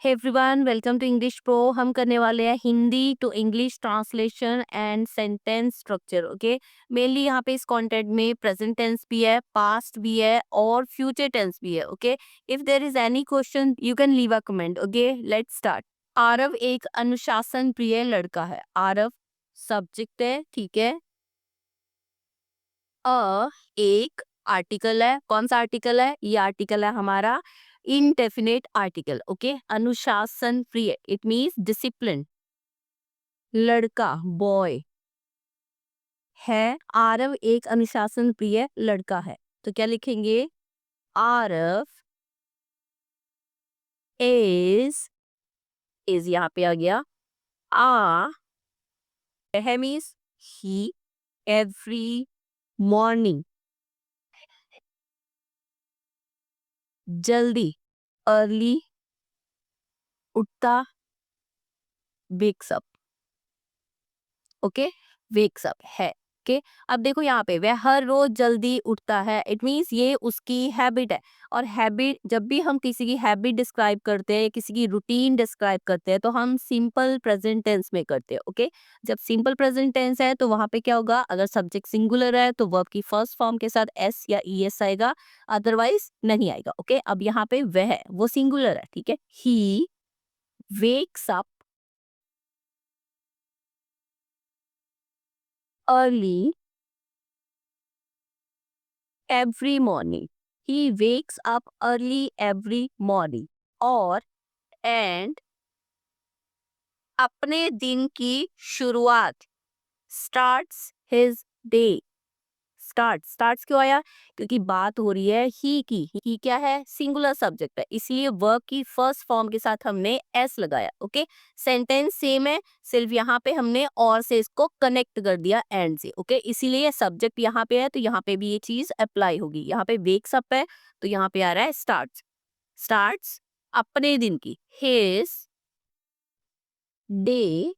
Hey everyone, welcome to English pro. हम करने वाले हैं Hindi to English translation and sentence structure. Okay, mainly यहाँ पे इस कंटेंट में प्रेजेंट टेंस भी है, पास्ट भी है और फ्यूचर टेंस भी है। Okay, if there is any question you can leave a comment. Okay, let's start. Aarav एक अनुशासन प्रिय लड़का है। आरव सब्जेक्ट है, ठीक है। अ एक आर्टिकल है। कौन सा आर्टिकल है? ये आर्टिकल है हमारा इनडेफिनेट आर्टिकल। ओके, अनुशासन प्रिय इट मीन्स डिसिप्लिन। लड़का बॉय है। आरव एक अनुशासन प्रिय लड़का है, तो क्या लिखेंगे? आरव इज यहाँ पे आ गया। आ है मीन्स ही एवरी मॉर्निंग जल्दी अर्ली उठता wakes up. Okay, wakes up है। ओके, अब देखो यहाँ पे वह हर रोज जल्दी उठता है, इट मीन्स ये उसकी हैबिट है। और हैबिट, जब भी हम किसी की हैबिट डिस्क्राइब करते हैं, किसी की रूटीन डिस्क्राइब करते हैं, तो हम सिंपल प्रेजेंट टेंस में करते हैं। ओके, जब सिंपल प्रेजेंट टेंस है तो वहां पे क्या होगा? अगर सब्जेक्ट सिंगुलर है तो वर्ब की फर्स्ट फॉर्म के साथ एस या ई एस आएगा, अदरवाइज नहीं आएगा। ओके, अब यहाँ पे वह है, वो सिंगुलर है, ठीक है। He wakes up early every morning. He wakes up early every morning. और and अपने दिन की शुरुआत starts his day. स्टार्ट्स क्यों आया? क्योंकि बात हो रही है ही की। ही क्या है? सिंगुलर सब्जेक्ट है, इसलिए वर्ब की फर्स्ट फॉर्म के साथ हमने एस लगाया। ओके, सेंटेंस सेम है, सिर्फ यहाँ पे हमने और से इसको कनेक्ट कर दिया एंड से। ओके, इसीलिए सब्जेक्ट यहाँ पे है तो यहाँ पे भी ये चीज अप्लाई होगी। यहाँ पे वेक्स अप है तो यहाँ पे आ रहा है स्टार्ट्स। स्टार्ट्स अपने दिन की, हिज डे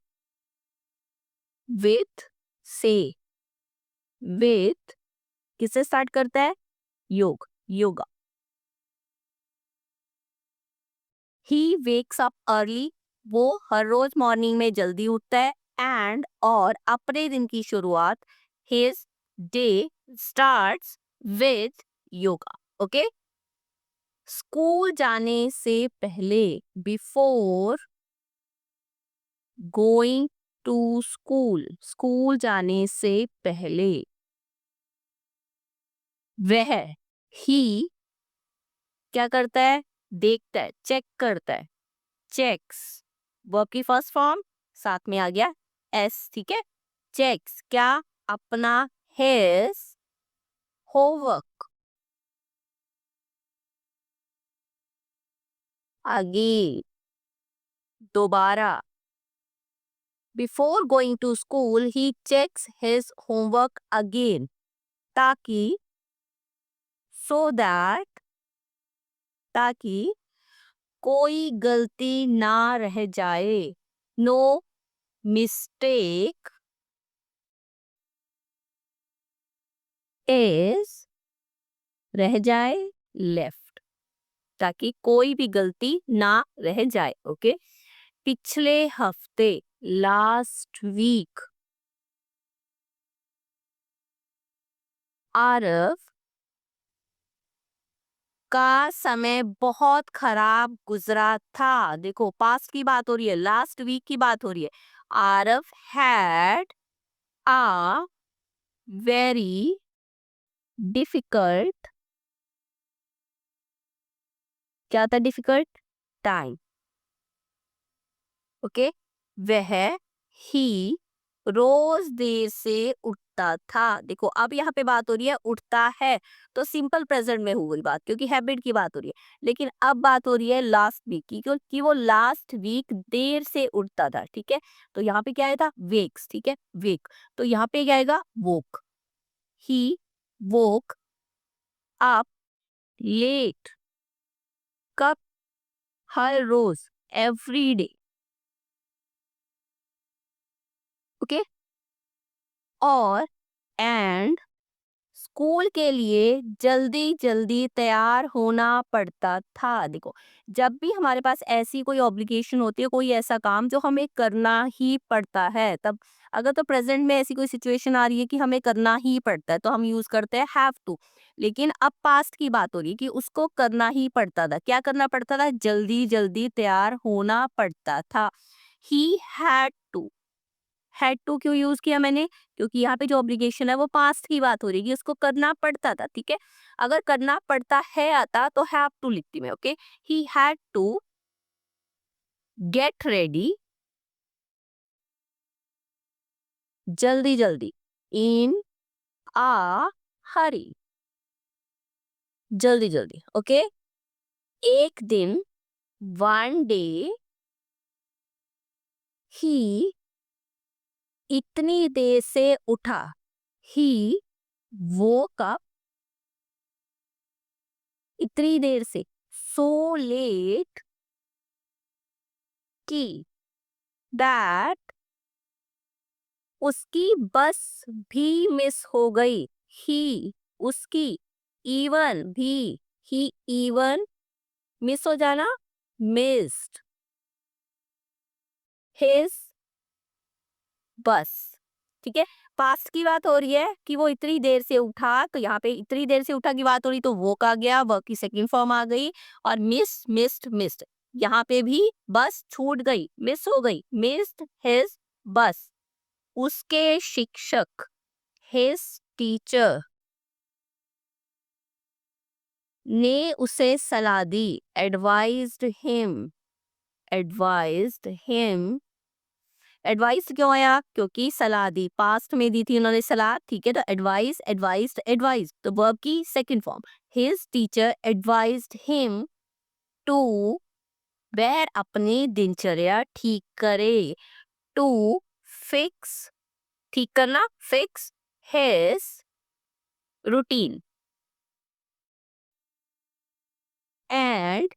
विथ से। विथ किससे स्टार्ट करता है? Yoga. He wakes up early, वो हर रोज मॉर्निंग में जल्दी उठता है। एंड और अपने दिन की शुरुआत, his day starts with yoga. Okay, school जाने से पहले, before going to school, school जाने से पहले वह ही क्या करता है? देखता है, चेक करता है। चेक्स वर्ब की फर्स्ट फॉर्म, साथ में आ गया एस, ठीक है। चेक्स क्या? अपना हिज होमवर्क। आगे दोबारा, before going to school he checks his homework again, ताकि सो दैट ताकि कोई गलती ना रह जाए। नो मिस्टेक इज रह जाए लेफ्ट, ताकि कोई भी गलती ना रह जाए। ओके, पिछले हफ्ते लास्ट वीक आरव का समय बहुत खराब गुजरा था। देखो, पास्ट की बात हो रही है, लास्ट वीक की बात हो रही है। Aarav had a very difficult, क्या था डिफिकल्ट? टाइम। ओके, वह ही रोज देर से उठता था। देखो, अब यहाँ पे बात हो रही है उठता है, तो सिंपल प्रेजेंट में हुई बात, क्योंकि हैबिट की बात हो रही है। लेकिन अब बात हो रही है लास्ट वीक की, क्योंकि वो लास्ट वीक देर से उठता था। ठीक है, तो यहाँ पे क्या आया था? वेक्स। ठीक है, वेक, तो यहाँ पे क्या आएगा? वोक। ही वोक अप लेट, कब? हर रोज, एवरी डे। ओके, और एंड स्कूल के लिए जल्दी जल्दी तैयार होना पड़ता था। देखो, जब भी हमारे पास ऐसी कोई ऑब्लिगेशन होती है, कोई ऐसा काम जो हमें करना ही पड़ता है, तब अगर तो प्रेजेंट में ऐसी कोई सिचुएशन आ रही है कि हमें करना ही पड़ता है, तो हम यूज करते हैं हैव टू। लेकिन अब पास्ट की बात हो रही है कि उसको करना ही पड़ता था। क्या करना पड़ता था? जल्दी जल्दी तैयार होना पड़ता था। He had to. Had to क्यों यूज किया मैंने? क्योंकि यहाँ पे जो ऑब्लिगेशन है वो पास्ट की बात हो रही है, उसको करना पड़ता था। ठीक है, अगर करना पड़ता है आता तो हैव टू लिखती मैं। Okay, he had to get ready जल्दी जल्दी, इन आ हरी, जल्दी जल्दी। ओके, एक दिन, वन डे, ही इतनी देर से उठा, ही वो कब, इतनी देर से, सो लेट की, दैट उसकी बस भी मिस हो गई। ही, उसकी, इवन भी, ही इवन, मिस हो जाना, मिस्ड हिज बस। ठीक है, पास्ट की बात हो रही है कि वो इतनी देर से उठा, तो यहाँ पे इतनी देर से उठा की बात हो रही, तो वो का गया, वर्क की सेकंड फॉर्म आ गई। और मिस, मिस्ड, मिस्ड, यहाँ पे भी बस छूट गई, मिस हो गई, मिस्ड हिज बस। उसके शिक्षक, हिज टीचर, ने उसे सलाह दी, advised him, advised him. Advice क्यों आया? क्योंकि सलाह दी, पास्ट में दी थी उन्होंने सलाह। ठीक है, तो एडवाइस, एडवाइज्ड, एडवाइस, तो वर्ब की second form. His teacher advised him to, वह अपनी दिनचर्या ठीक करे, टू फिक्स, ठीक करना, फिक्स हिज रूटीन, एंड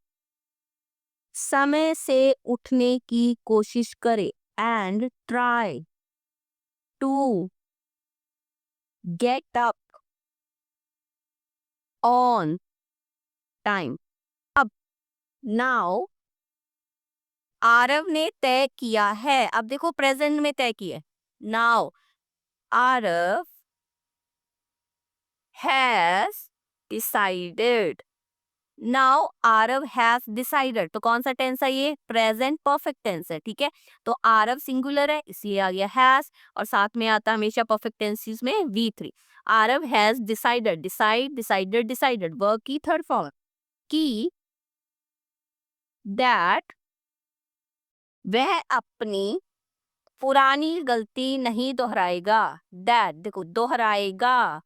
समय से उठने की कोशिश करे, and try to get up on time. अब, नाउ, आरव ने तय किया है। अब देखो, प्रेजेंट में तय किया है। Now Aarav has decided, now Aarav has decided, तो कौन सा टेंस है ये? प्रेजेंट परफेक्ट टेंस है। ठीक है, तो आरव सिंगुलर है, इसलिए आ गया हैज, और साथ में आता है हमेशा परफेक्ट टेंसेस में V3। Aarav has decided, decide, decided, decided, verb की थर्ड फॉर्म, की दैट वह अपनी पुरानी गलती नहीं दोहराएगा। दैट, देखो, दोहराएगा,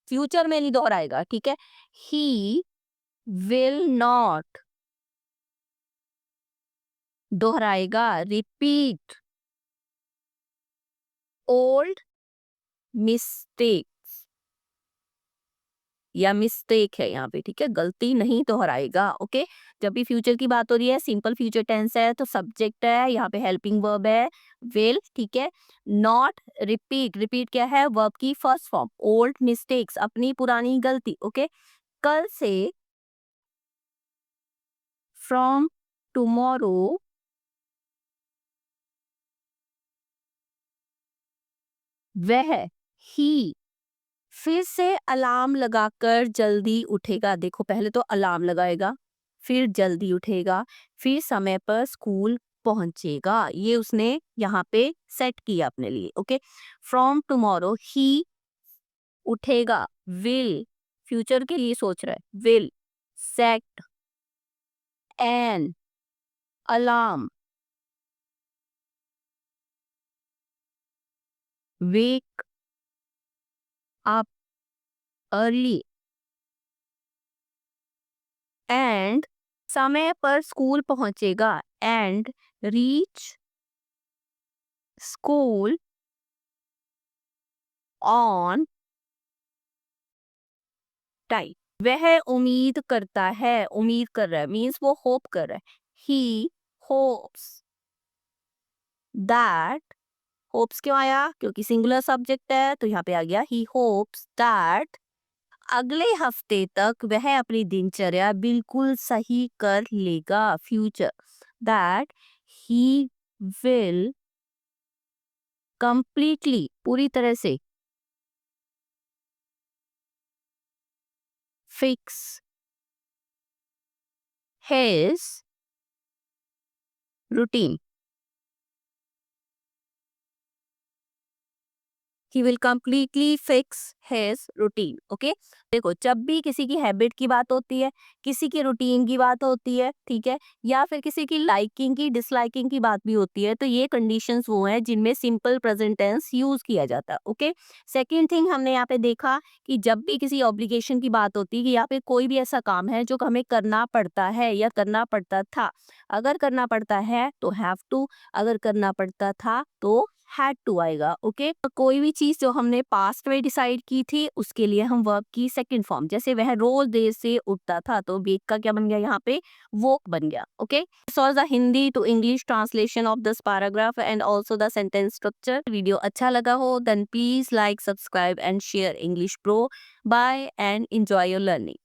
फ्यूचर में नहीं दोहराएगा। ठीक है, ही विल नॉट, दोहराएगा, रिपीट ओल्ड मिस्टेक्स, या मिस्टेक है यहाँ पे। ठीक है, गलती नहीं दोहराएगा। ओके, जब भी फ्यूचर की बात हो रही है, सिंपल फ्यूचर टेंस है, तो सब्जेक्ट है, यहाँ पे हेल्पिंग वर्ब है, विल। ठीक है, नॉट, रिपीट, रिपीट क्या है? वर्ब की फर्स्ट फॉर्म, ओल्ड मिस्टेक्स, अपनी पुरानी गलती। ओके, कल से, फ्रॉम टुमारो, वह, ही फिर से अलार्म लगाकर जल्दी उठेगा। देखो, पहले तो अलार्म लगाएगा, फिर जल्दी उठेगा, फिर समय पर स्कूल पहुंचेगा। ये उसने यहाँ पे सेट किया अपने लिए। ओके, फ्रॉम टुमारो ही उठेगा, विल, फ्यूचर के लिए सोच रहा है, will set an alarm, wake up early, and समय पर स्कूल पहुंचेगा, and reach school on time. वह उम्मीद करता है, उम्मीद कर रहा है, मीन्स वो होप कर रहा है। ही होप्स दैट, होप्स क्यों आया? क्योंकि सिंगुलर सब्जेक्ट है, तो यहाँ पे आ गया ही होप्स दैट अगले हफ्ते तक वह अपनी दिनचर्या बिल्कुल सही कर लेगा। Future, that he will completely, पूरी तरह से, fix his routine. He will completely fix his routine। Okay, देखो जब भी किसी की हैबिट की बात होती है, किसी की रूटीन की बात होती है, ठीक है, या फिर किसी की लाइकिंग की डिसलाइकिंग की बात भी होती है, तो ये कंडीशंस वो हैं जिनमें सिंपल प्रेजेंट टेंस यूज किया जाता है। ओके, सेकंड थिंग हमने यहाँ पे देखा कि जब भी किसी ऑब्लिगेशन की बात होती है कि यहाँ पे कोई भी ऐसा काम है जो हमें करना पड़ता है या करना पड़ता था, अगर करना पड़ता है तो हैव टू, अगर करना पड़ता था तो हैड टू आएगा। ओके, तो कोई भी चीज जो हमने पास्ट में डिसाइड की थी उसके लिए हम वर्ब की सेकंड फॉर्म, जैसे वह रोज देर से उठता था, तो वेक का क्या बन गया यहाँ पे, वोक बन गया। Okay, this was the Hindi to English translation of this paragraph and also the sentence structure. Video अच्छा लगा हो then please like, subscribe and share English pro. Bye and enjoy your learning.